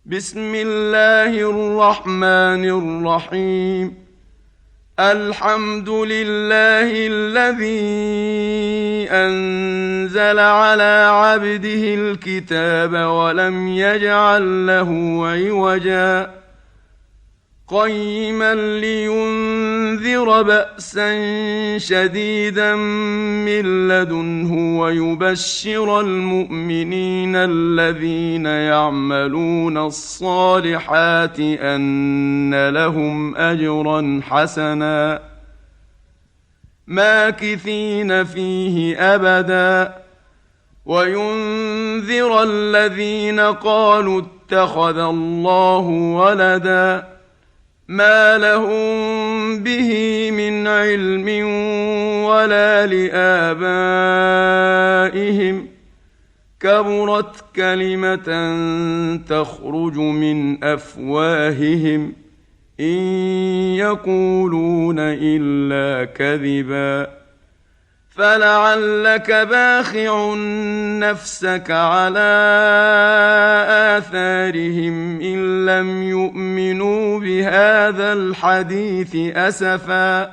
بسم الله الرحمن الرحيم. الحمد لله الذي أنزل على عبده الكتاب ولم يجعل له عوجا قيما لينذر بأسا شديدا من لدنه ويبشر المؤمنين الذين يعملون الصالحات أن لهم أجرا حسنا ماكثين فيه أبدا وينذر الذين قالوا اتخذ الله ولدا ما لهم به من علم ولا لآبائهم كبرت كلمة تخرج من أفواههم إن يقولون إلا كذبا فلعلك باخع نفسك على آثارهم إن لم يؤمنوا بهذا الحديث أسفا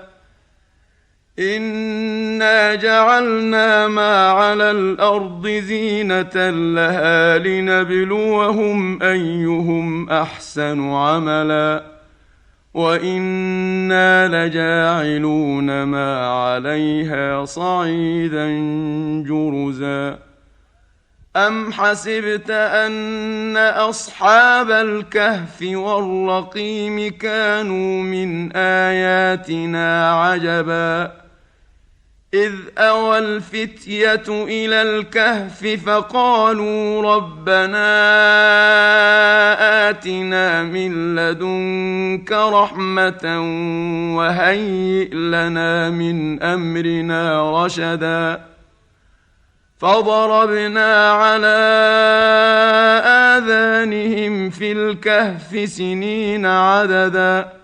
إنا جعلنا ما على الأرض زينة لها لنبلوهم أيهم أحسن عملا وإنا لجاعلون ما عليها صعيدا جرزا أم حسبت أن أصحاب الكهف والرقيم كانوا من آياتنا عجبا إذ أوى الفتية إلى الكهف فقالوا ربنا آتنا من لدنك رحمة وهيئ لنا من أمرنا رشدا فضربنا على آذانهم في الكهف سنين عددا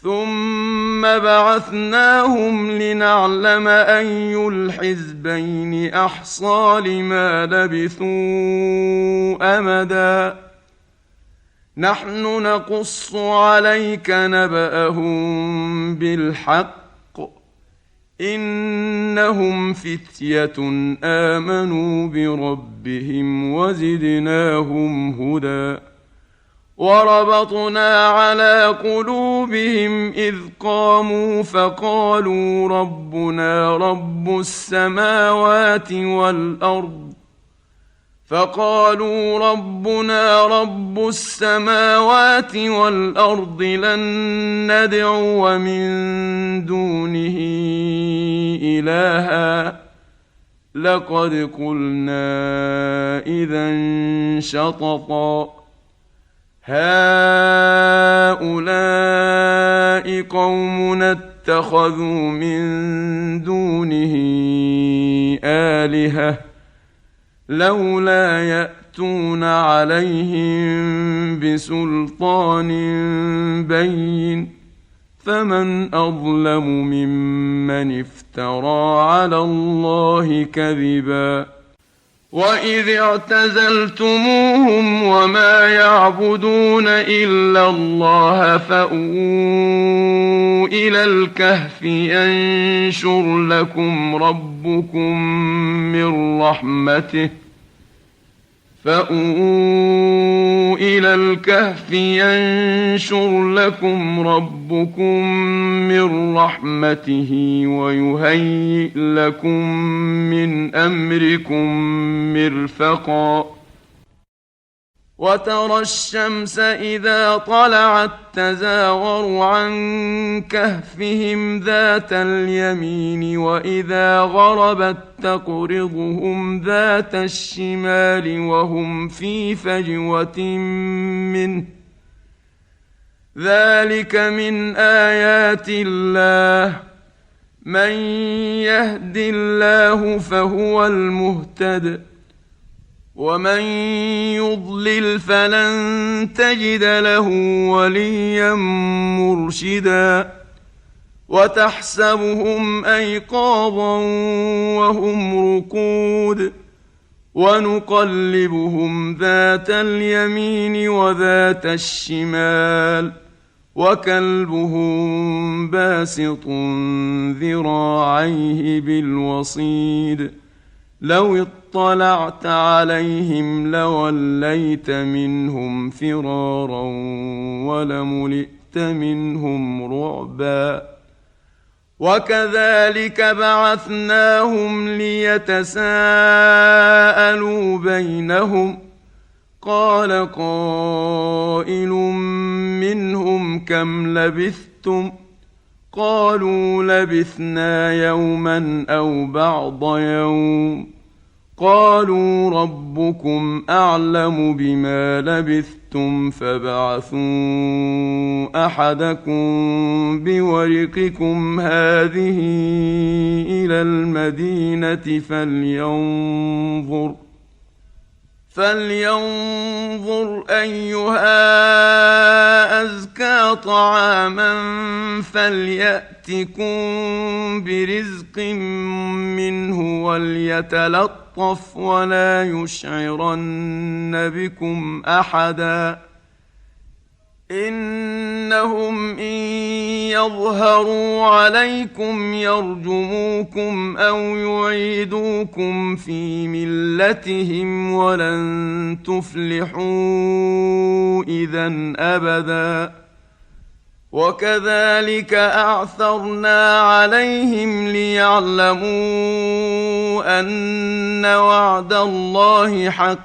ثم بعثناهم لنعلم أي الحزبين أحصى لما لبثوا أمدا نحن نقص عليك نبأهم بالحق إنهم فتية آمنوا بربهم وزدناهم هدى وربطنا على قلوبهم إذ قاموا فقالوا ربنا رب السماوات والأرض لن ندعو من دونه إلها لقد قلنا إذا شططا هؤلاء قومنا اتخذوا من دونه آلهة لولا يأتون عليهم بسلطان بين فمن أظلم ممن افترى على الله كذبا وإذ اعتزلتموهم وما يعبدون إلا الله فأووا إلى الكهف ينشر لكم ربكم من رحمته ويهيئ لكم من أمركم مرفقا وترى الشمس إذا طلعت تزاور عن كهفهم ذات اليمين وإذا غربت تقرضهم ذات الشمال وهم في فجوة منه ذلك من آيات الله من يهد الله فهو المهتد ومن يضلل فلن تجد له وليا مرشدا وتحسبهم أيقاظا وهم رقود ونقلبهم ذات اليمين وذات الشمال وكلبهم باسط ذراعيه بالوصيد لو اطلعت عليهم لوليت منهم فرارا ولملئت منهم رعبا وكذلك بعثناهم ليتساءلوا بينهم قال قائل منهم كم لبثتم قالوا لبثنا يوما أو بعض يوم قالوا ربكم أعلم بما لبثتم فابعثوا أحدكم بورقكم هذه إلى المدينة فلينظر أيها أزكى طعاما فليأتكم برزق منه وليتلطف ولا يشعرن بكم أحدا إنهم إن يظهروا عليكم يرجموكم أو يعيدوكم في ملتهم ولن تفلحوا إذن أبدا وكذلك أعثرنا عليهم ليعلموا أن وعد الله حق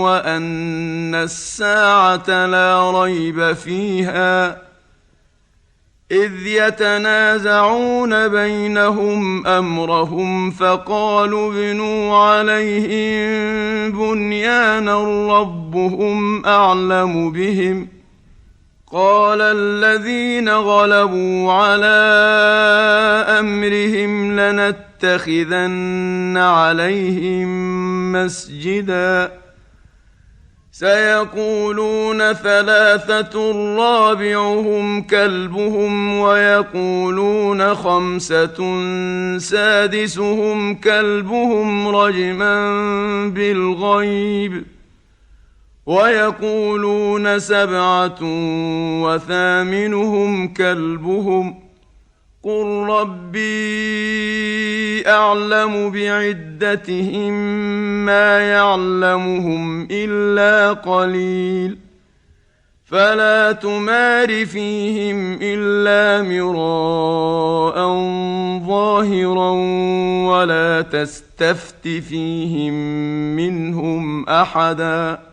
وأن الساعة لا ريب فيها إذ يتنازعون بينهم أمرهم فقالوا ابنوا عليهم بنيانا ربهم أعلم بهم قال الذين غلبوا على أمرهم لنتخذن عليهم مسجدا سيقولون ثلاثة رابعهم كلبهم ويقولون خمسة سادسهم كلبهم رجما بالغيب ويقولون سبعة وثامنهم كلبهم قل ربي أعلم بعدتهم ما يعلمهم إلا قليل فلا تمار فيهم إلا مراء ظاهرا ولا تستفت فيهم منهم أحدا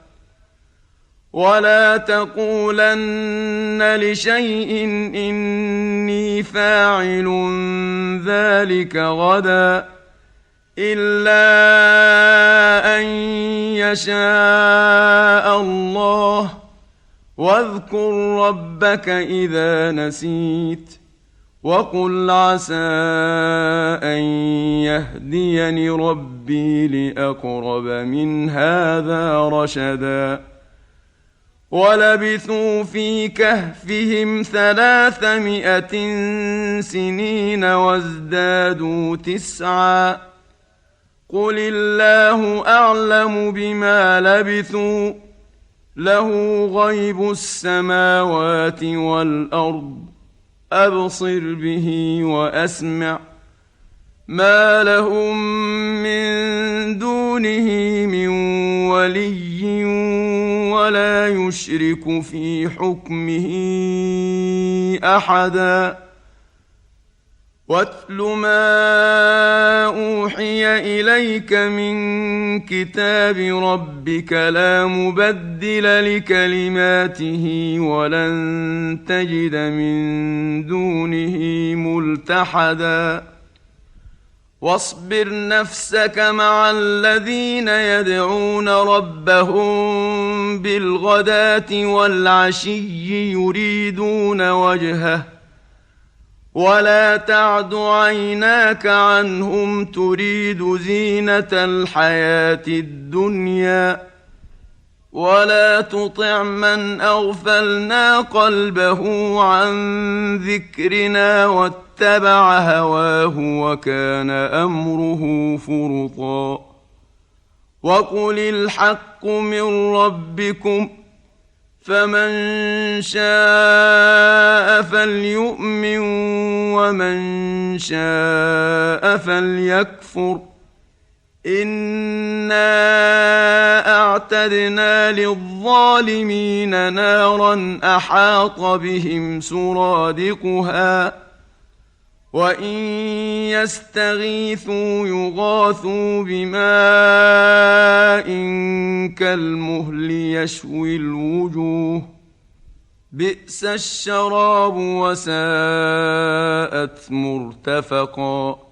ولا تقولن لشيء إني فاعل ذلك غدا إلا أن يشاء الله واذكر ربك إذا نسيت وقل عسى أن يهديني ربي لأقرب من هذا رشدا ولبثوا في كهفهم 300 سنين وازدادوا 9 قل الله أعلم بما لبثوا له غيب السماوات والأرض أبصر به وأسمع ما لهم من دونه من ولي ولا يشرك في حكمه أحدا واتل ما أوحي إليك من كتاب ربك لا مبدل لكلماته ولن تجد من دونه ملتحدا واصبر نفسك مع الذين يدعون ربهم بالغداة والعشي يريدون وجهه ولا تعد عيناك عنهم تريد زينة الحياة الدنيا ولا تطع من أغفلنا قلبه عن ذكرنا واتبع هواه وكان أمره فرطا وقل الحق من ربكم فمن شاء فليؤمن ومن شاء فليكفر إنا أعتدنا للظالمين نارا أحاط بهم سرادقها وإن يستغيثوا يغاثوا بماء كالمهل يشوي الوجوه بئس الشراب وساءت مرتفقا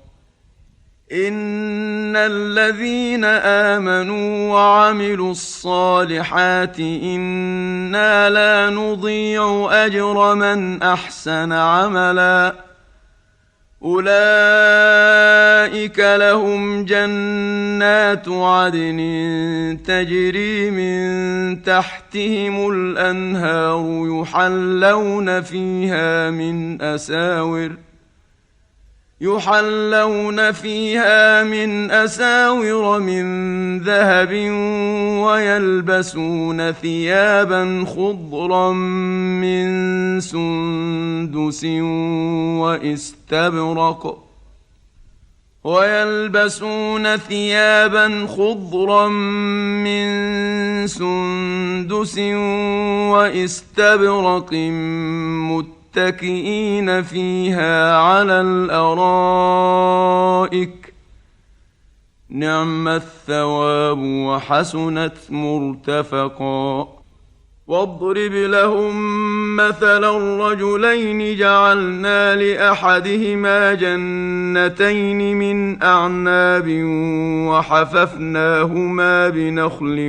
إن الذين آمنوا وعملوا الصالحات إنا لا نضيع أجر من أحسن عملا أولئك لهم جنات عدن تجري من تحتهم الأنهار يحلون فيها من أساور من ذهب ويلبسون ثيابا خضرا من سندس واستبرق متكئين فيها على الأرائك نعم الثواب وحسنت مرتفقا واضرب لهم مثلا الرجلين جعلنا لأحدهما جنتين من أعناب وحففناهما بنخل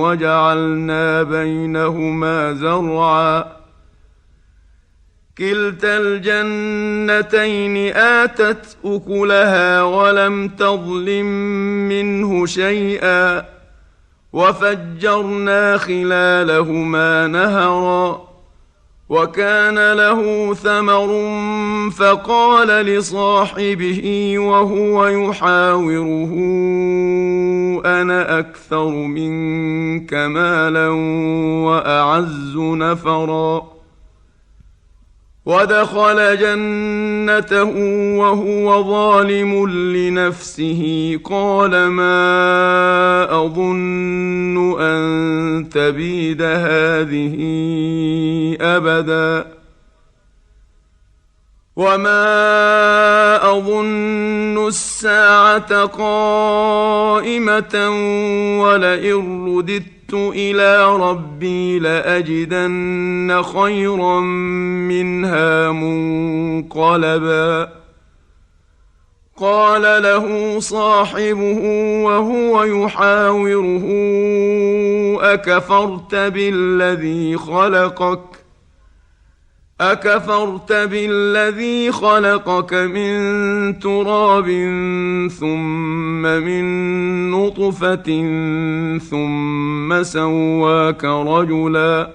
وجعلنا بينهما زرعا كلتا الجنتين آتت أكلها ولم تظلم منه شيئا وفجرنا خلالهما نهرا وكان له ثمر فقال لصاحبه وهو يحاوره أنا أكثر منك مالا وأعز نفرا ودخل جنته وهو ظالم لنفسه قال ما أظن أن تبيد هذه أبدا وما أظن الساعة قائمة ولئن رددت إلى ربي لأجدن خيرا منها منقلبا قال له صاحبه وهو يحاوره أكفرت بالذي خلقك من تراب ثم من نطفة ثم سواك رجلا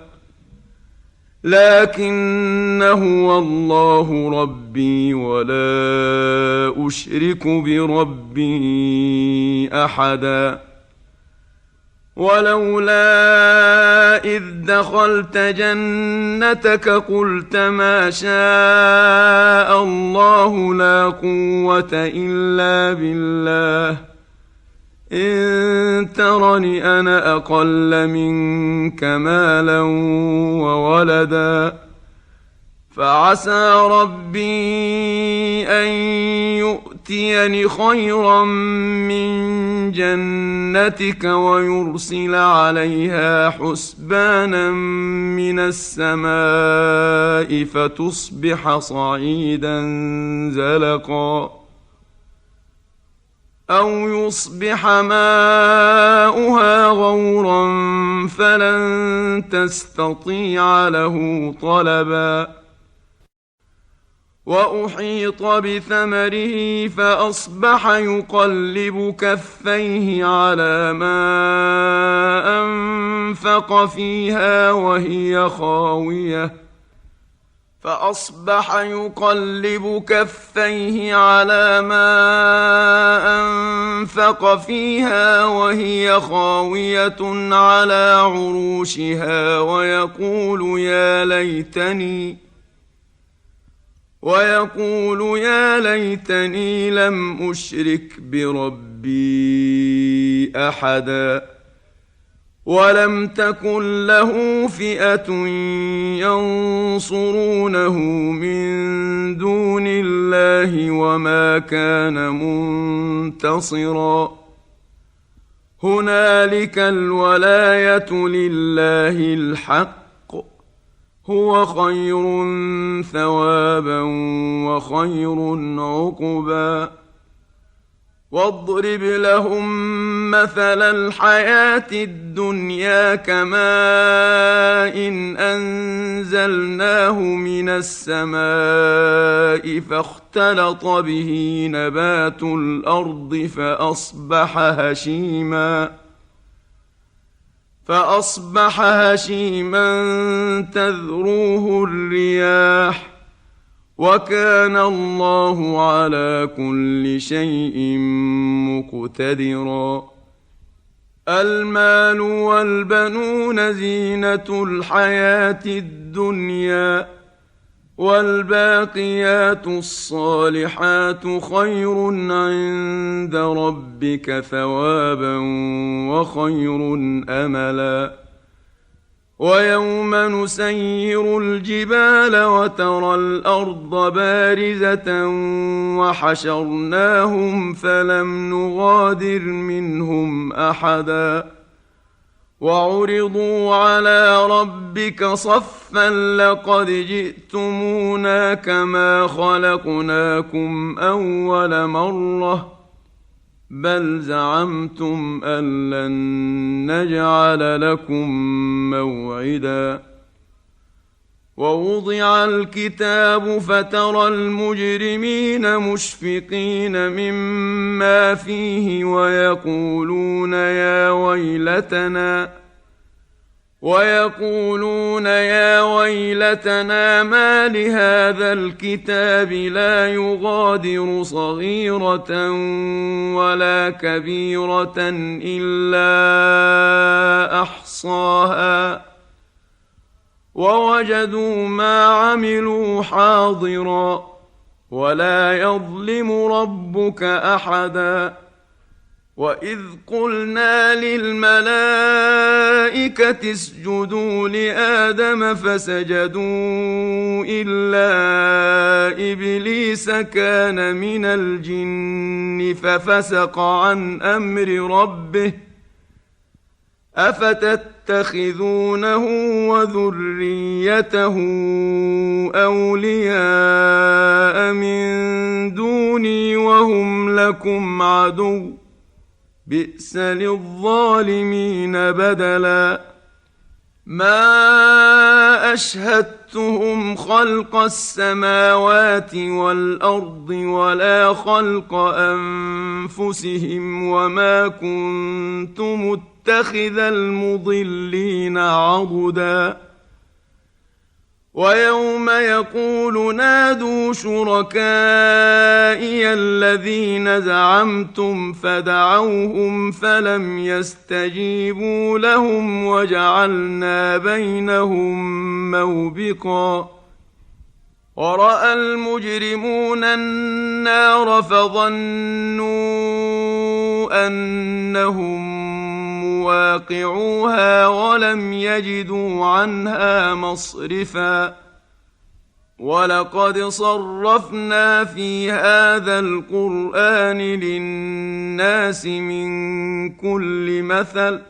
لكن هو الله ربي ولا أشرك بربي أحدا ولولا إذ دخلت جنتك قلت ما شاء الله لا قوة إلا بالله إن ترني أنا أقل منك مالا وولدا فعسى ربي أن يؤتيني خيرا من جنتك ويرسل عليها حسبانا من السماء فتصبح صعيدا زلقا أو يصبح ماؤها غورا فلن تستطيع له طلبا وأحيط بثمره فأصبح يقلب كفيه على ما أنفق فيها وهي خاوية فأصبح يقلب كفيه على ما أنفق فيها وهي خاوية على عروشها ويقول يا ليتني لم أشرك بربي أحدا ولم تكن له فئة ينصرونه من دون الله وما كان منتصرا هنالك الولاية لله الحق هو خير ثوابا وخير عقبا واضرب لهم مثل الحياة الدنيا كماء إن أنزلناه من السماء فاختلط به نبات الأرض فأصبح هشيما تذروه الرياح وكان الله على كل شيء مقتدرا المال والبنون زينة الحياة الدنيا والباقيات الصالحات خير عند ربك ثوابا وخير أملا ويوم نسير الجبال وترى الأرض بارزة وحشرناهم فلم نغادر منهم أحدا وعرضوا على ربك صفا لقد جئتمونا كما خلقناكم أول مرة بل زعمتم أن لن نجعل لكم موعدا ووضع الكتاب فترى المجرمين مشفقين مما فيه ويقولون يا ويلتنا ما لهذا الكتاب لا يغادر صغيرة ولا كبيرة إلا أحصاها ووجدوا ما عملوا حاضرا ولا يظلم ربك أحدا وإذ قلنا للملائكة اسجدوا لآدم فسجدوا إلا إبليس كان من الجن ففسق عن أمر ربه أفتتخذونه وذريته أولياء من دوني وهم لكم عدو بئس للظالمين بدلا ما أشهدتهم خلق السماوات والأرض ولا خلق أنفسهم وما كنت متخذ المضلين عضدا ويوم يقول نادوا شركائي الذين زعمتم فدعوهم فلم يستجيبوا لهم وجعلنا بينهم موبقا ورأى المجرمون النار فظنوا أنهم مواقعوها ولم يجدوا عنها مصرفا ولقد صرفنا في هذا القرآن للناس من كل مثل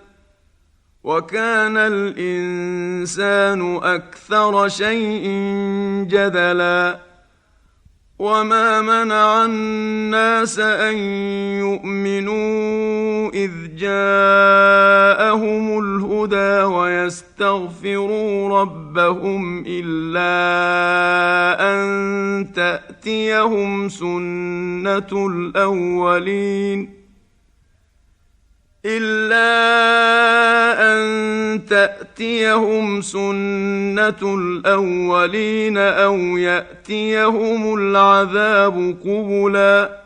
وكان الإنسان أكثر شيء جدلا وما منع الناس أن يؤمنوا إذ جاءهم الهدى ويستغفروا ربهم إلا أن تأتيهم سنة الأولين إلا أن تأتيهم سنة الأولين أو يأتيهم العذاب قبلا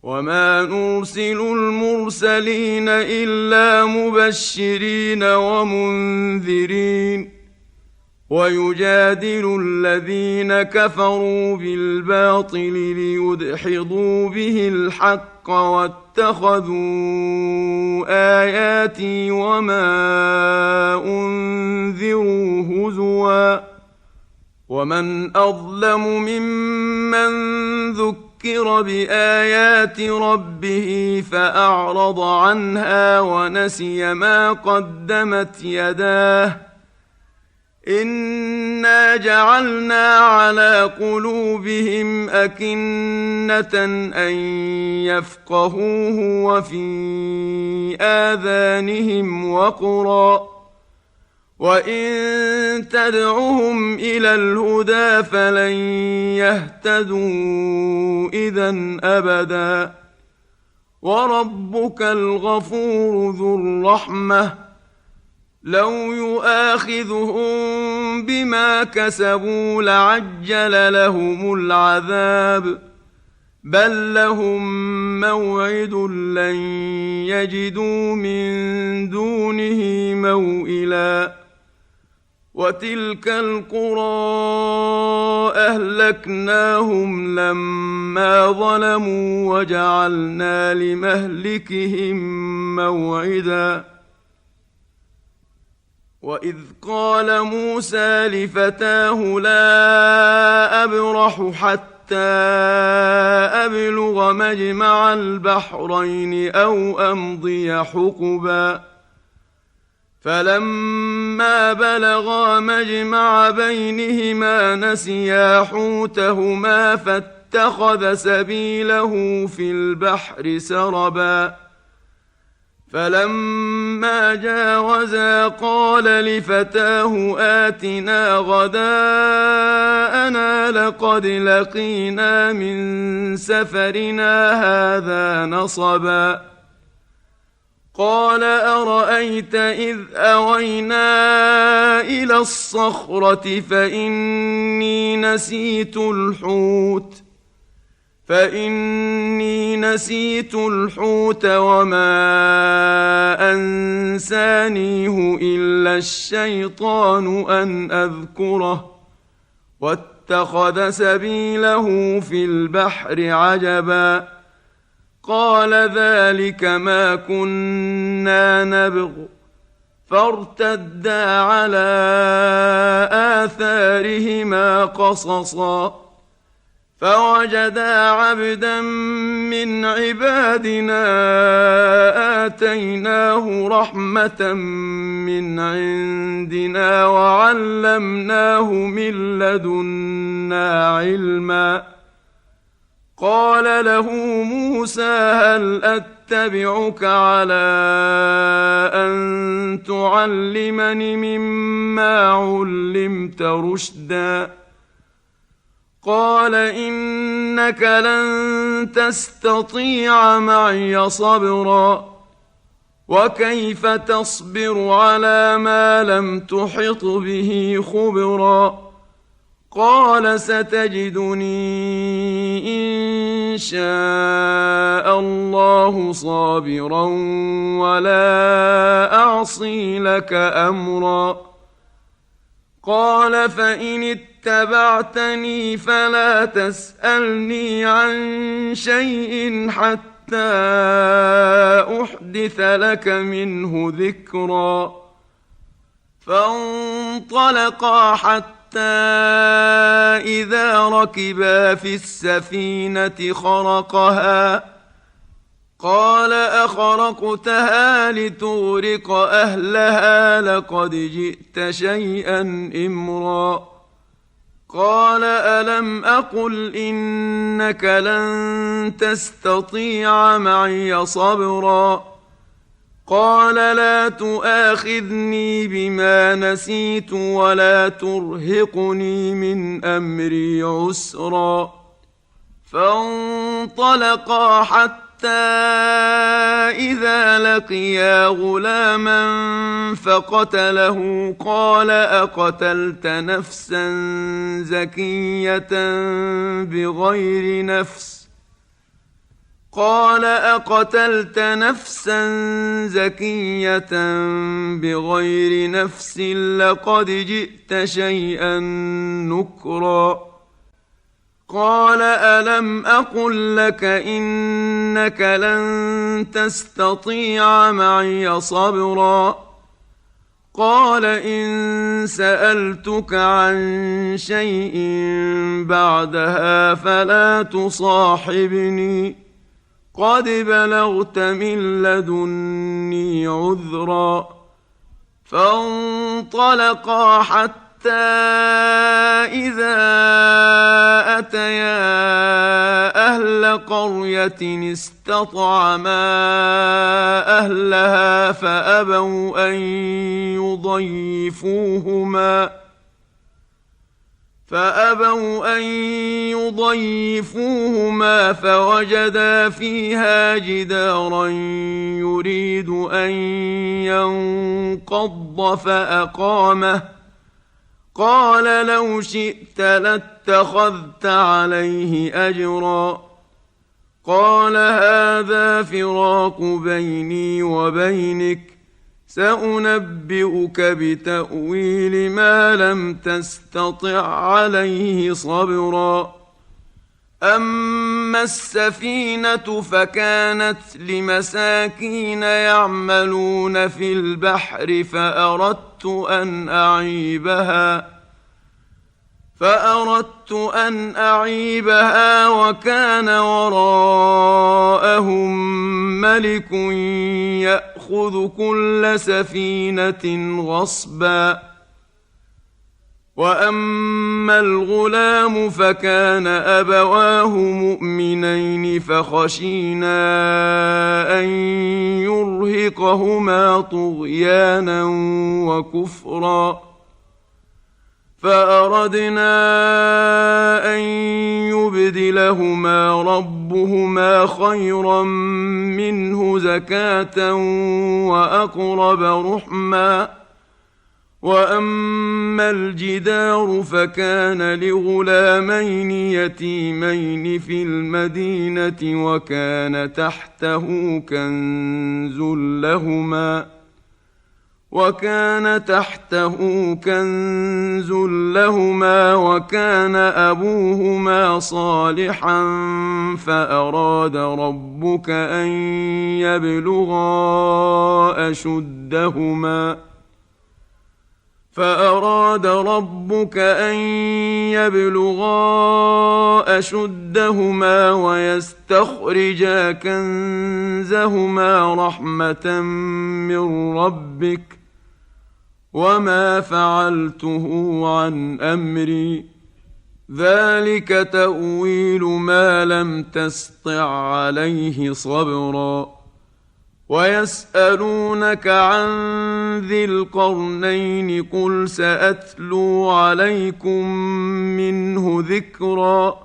وما نرسل المرسلين إلا مبشرين ومنذرين ويجادل الذين كفروا بالباطل ليدحضوا به الحق واتخذوا آياتي وما أنذروا هزوا ومن أظلم ممن ذكر بآيات ربه فأعرض عنها ونسي ما قدمت يداه إنا جعلنا على قلوبهم أكنة أن يفقهوه وفي آذانهم وقرا وإن تدعهم إلى الهدى فلن يهتدوا إذن أبدا وربك الغفور ذو الرحمة لو يؤاخذهم بما كسبوا لعجل لهم العذاب بل لهم موعد لن يجدوا من دونه موئلا وتلك القرى أهلكناهم لما ظلموا وجعلنا لمهلكهم موعدا وإذ قال موسى لفتاه لا أبرح حتى أبلغ مجمع البحرين أو أمضي حقبا فلما بلغا مجمع بينهما نسيا حوتهما فاتخذ سبيله في البحر سربا فلما جاوزا قال لفتاه آتنا غداءنا لقد لقينا من سفرنا هذا نصبا قال أرأيت إذ أوينا إلى الصخرة فإني نسيت الحوت وما أنسانيه إلا الشيطان أن أذكره واتخذ سبيله في البحر عجبا قال ذلك ما كنا نبغ فارتدا على آثارهما قصصا فوجدا عبدا من عبادنا آتيناه رحمة من عندنا وعلمناه من لدنا علما قال له موسى هل أتبعك على أن تعلمني مما علمت رشدا قال إنك لن تستطيع معي صبرا وكيف تصبر على ما لم تحط به خبرا قال ستجدني إن شاء الله صابرا ولا أعصي لك أمرا قال فإن اتبعتني فلا تسألني عن شيء حتى أحدث لك منه ذكرا فانطلقا حتى إذا ركبا في السفينة خرقها قال أخرقتها لتغرق أهلها لقد جئت شيئا إمرا قال ألم أقل إنك لن تستطيع معي صبرا قال لا تؤاخذني بما نسيت ولا ترهقني من أمري عسرا فانطلقا حتى إذا لقيا غلاما فقتله قال أقتلت نفسا زكية بغير نفس لقد جئت شيئا نكرا. قال ألم أقل لك إنك لن تستطيع معي صبرا. قال إن سألتك عن شيء بعدها فلا تصاحبني قد بلغت من لدني عذرا. فانطلقا حتى إذا أتيا أهل قرية استطعما أهلها فأبوا أن يضيفوهما فوجدا فيها جدارا يريد أن ينقض فأقامه. قال لو شئت لاتخذت عليه أجرا. قال هذا فراق بيني وبينك سأنبئك بتأويل ما لم تستطع عليه صبرا. أما السفينة فكانت لمساكين يعملون في البحر فأردت أن أعيبها وكان وراءهم ملك يأخذ كل سفينة غصبا. وأما الغلام فكان أبواه مؤمنين فخشينا أن يرهقهما طغيانا وكفرا. فأردنا أن يبدلهما ربهما خيرا منه زكاة وأقرب رحما. وأما الجدار فكان لغلامين يتيمين في المدينة وكان تحته كنز لهما وكان أبوهما صالحا فأراد ربك أن يبلغا أشدهما ويستخرجا كنزهما رحمة من ربك وما فعلته عن أمري ذلك تأويل ما لم تسطع عليه صبرا. ويسألونك عن ذي القرنين قل سأتلو عليكم منه ذكرا.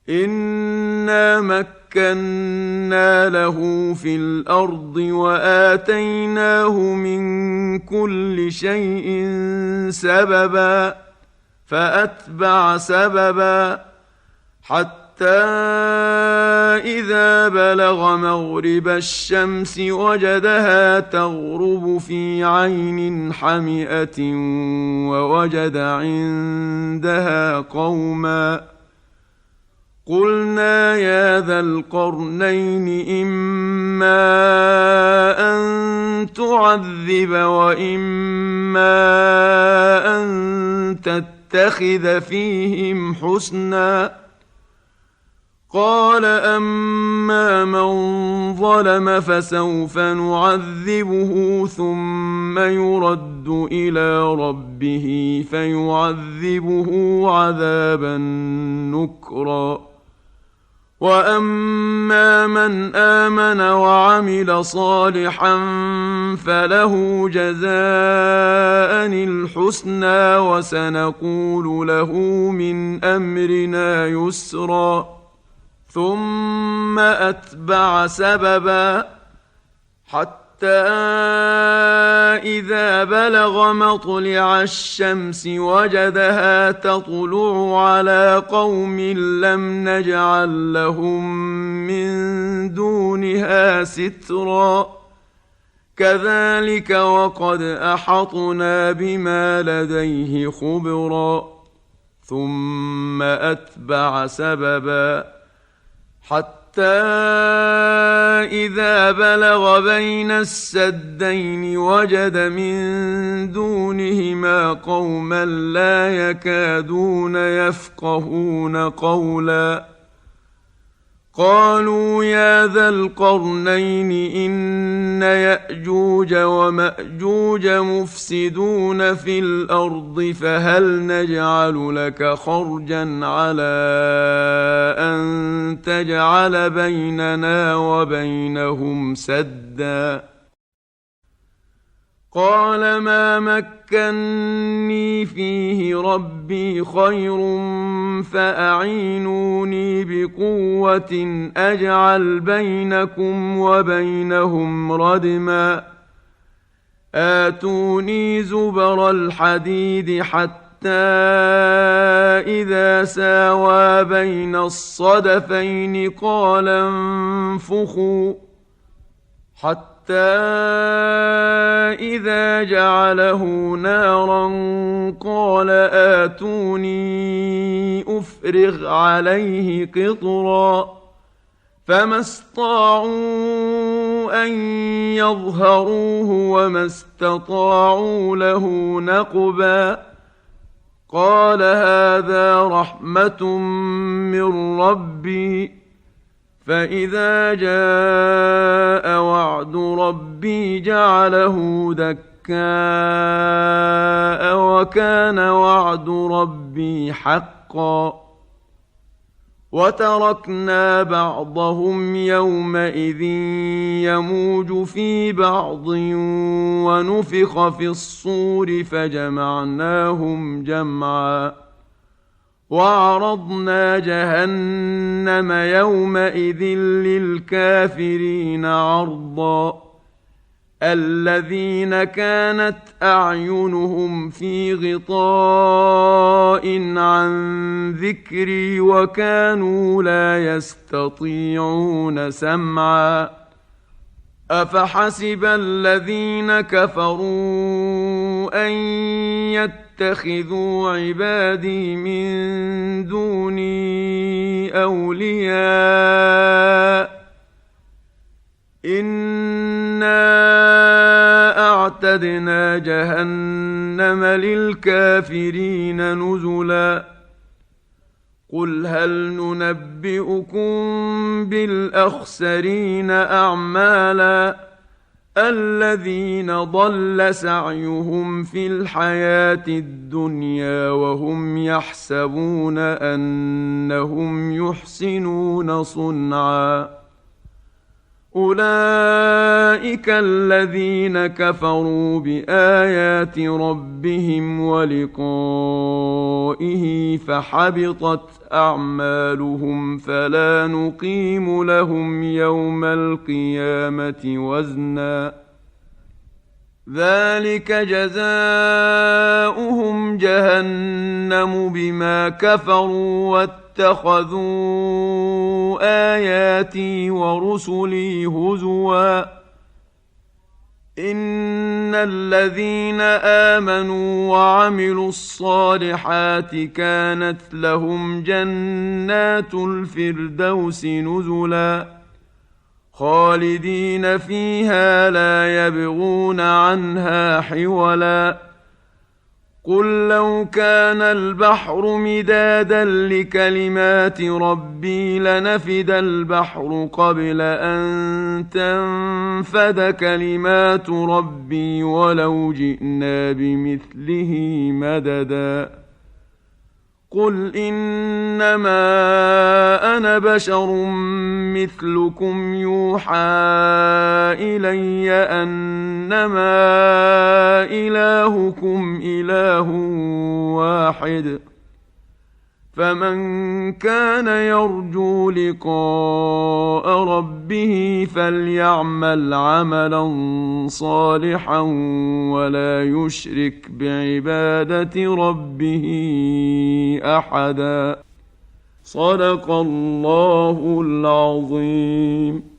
إنا مكنا له في الأرض وآتيناه من كل شيء سببا فأتبع سببا حتى إذا بلغ مغرب الشمس وجدها تغرب في عين حمئة ووجد عندها قوما. قلنا يا ذا القرنين إما أن تعذب وإما أن تتخذ فيهم حسنا. قال أما من ظلم فسوف نعذبه ثم يرد إلى ربه فيعذبه عذابا نكرا. وأما من آمن وعمل صالحا فله جزاء الحسنى وسنقول له من أمرنا يسرا. ثم أتبع سببا حتى إذا بلغ مطلع الشمس وجدها تطلع على قوم لم نجعل لهم من دونها سترا كذلك وقد أحطنا بما لديه خبرا ثم أتبع سببا حتى إذا بلغ بين السدين وجد من دونهما قوما لا يكادون يفقهون قولا قالوا يا ذا القرنين إن يأجوج ومأجوج مفسدون في الأرض فهل نجعل لك خرجا على أن تجعل بيننا وبينهم سدا قال ما مكني فيه ربي خير فأعينوني بقوة أجعل بينكم وبينهم ردما آتوني زبر الحديد حتى إذا ساوى بين الصدفين قال انفخوا حتى إذا جعله نارا قال آتوني أفرغ عليه قطرا فما استطاعوا أن يظهروه وما استطاعوا له نقبا قال هذا رحمة من ربي فإذا جاء وعد ربي جعله دكاء وكان وعد ربي حقا وتركنا بعضهم يومئذ يموج في بعض ونفخ في الصور فجمعناهم جمعا وعرضنا جهنم يومئذ للكافرين عرضا الذين كانت أعينهم في غطاء عن ذكري وكانوا لا يستطيعون سمعا أفحسب الذين كفروا أن يتخذوا عبادي من دوني أولياء إنا أعتدنا جهنم للكافرين نزلا قل هل ننبئكم بالأخسرين أعمالا الذين ضل سعيهم في الحياة الدنيا وهم يحسبون أنهم يحسنون صنعا أولئك الذين كفروا بآيات ربهم ولقائه فحبطت أعمالهم فلا نقيم لهم يوم القيامة وزنا ذلك جزاؤهم جهنم بما كفروا واتخذوا آياتي ورسلي هزوا إن الذين آمنوا وعملوا الصالحات كانت لهم جنات الفردوس نزلا خالدين فيها لا يبغون عنها حولا قل لو كان البحر مدادا لكلمات ربي لنفد البحر قبل أن تنفد كلمات ربي ولو جئنا بمثله مددا قل إنما أنا بشر مثلكم يوحى إلي أنما إلهكم إله واحد فمن كان يرجو لقاء ربه فليعمل عملا صالحا ولا يشرك بعبادة ربه أحدا. صدق الله العظيم.